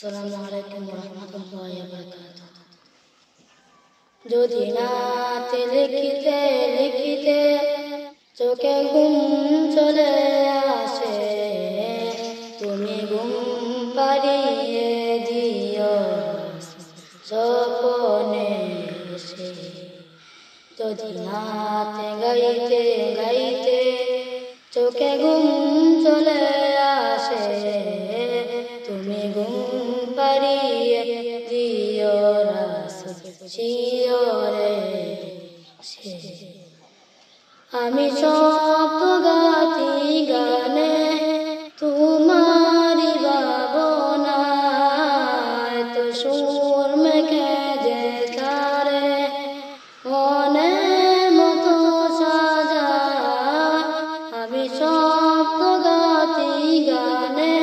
আসসালামু আলাইকুম ওয়া রাহমাতুল্লাহি ওয়া বারাকাতুহু। যদি নাতে লিখিতে লিখিতে চোখে ঘুম চলে আসে, তুমি ঘুম পাড়িয়ে দিও স্বপ্নে এসে। যদি নাতে গাইতে গাইতে চোখে ঘুম চলে আসে, তুমি ঘুম পাড়িয়ে দিও রাসূল শিয়রে সে। আমি শব্দ গাতি গানে তোমারি ভাবনায়, তো সুর মেখে যে তারে মনের মতো সাজা। আমি শব্দ গাতি গানে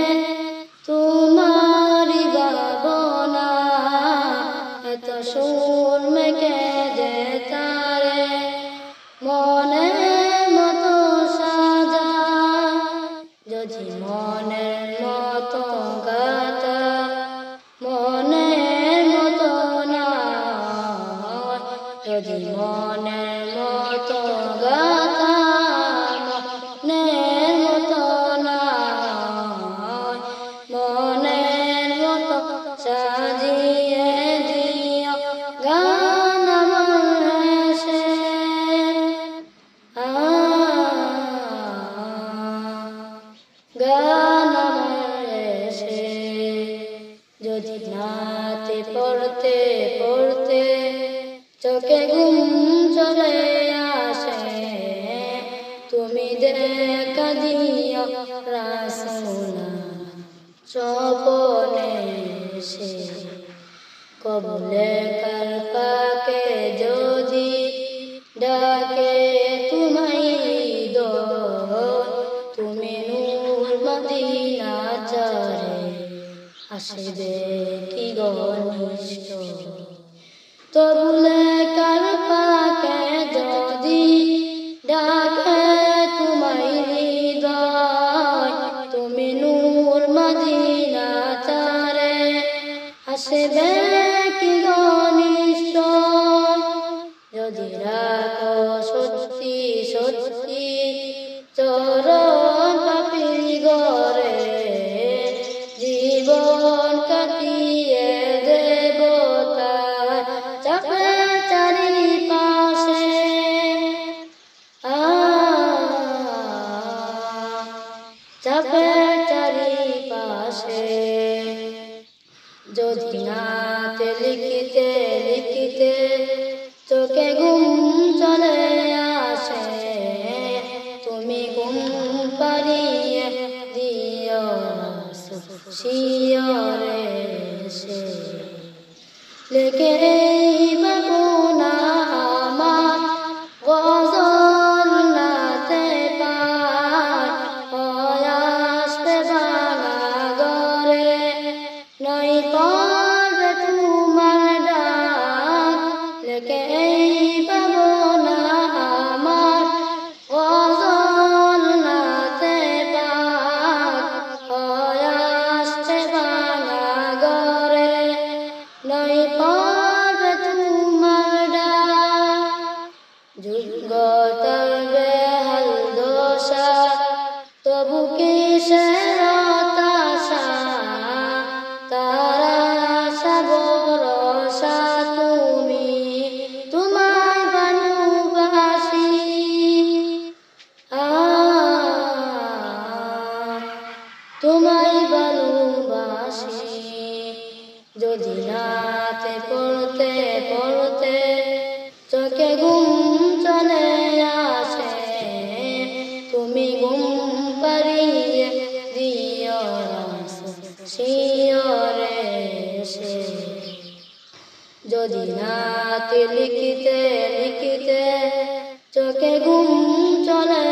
তোমারি ভাবনায়, তো সুর মেখে যে তারে মনের মতো সাজা। যদি মনের মতো গাতা মনের মতো না, যদি মনের মতো গাতা মনের মতো না, মনের মতো সাজিয়ে দিও গান আমার এসে। গান আমার এসে। যদি নাতে পড়তে পড়তে চোখে ঘুম চলে আসে, তুমি দেখা দিও রাসূল স্বপ্নে এসে। কবুলে কার পাকে যদি ডাকে তোমায় হৃদয়, তুমি নূর মদিনা চারে আসবে কি ঘনিষ্ঠ। কবুলে কার পাকে যদি ডাকে তোমায় হৃদয়, তুমি নূর মদিনা চারে আসবে কি ঘনিষ্ঠ। যদি রাখো সত্যি সত্যি চরণ পাপীর ঘরে, জীবন কাটিয়ে দেব তার চাপে চারিপাশে। চাপে চারিপাশে। যদি নাতে লিখিতে লিখিতে চোখে ঘুম চলে আসে, তুমি ঘুম পাড়িয়ে দিও রাসূল শিয়রে সে। লেখে ভাবনা আমার গজল নাতে পায়, আসবে ভাঙা ঘরে নাই পড়বে তোমার ডাক। লেখে ভাবনা আমার গজল নাতে পায়, আসবে ভাঙা ঘরে নাই পড়বে তোমার ডাক। যোগ্যতার বেহাল দশা তবু কিসের হতাশা, তারা আশা ভরসা তুমি তোমায় ভালোবাসি। তোমায় ভালোবাসি। যদি নাতে পড়তে পড়তে চোখে ঘুম চলে আসে, তুমি ঘুম পাড়িয়ে দিও রাসূল শিয়রে সে। যদি নাতে লিখিতে লিখিতে চোখে ঘুম চলে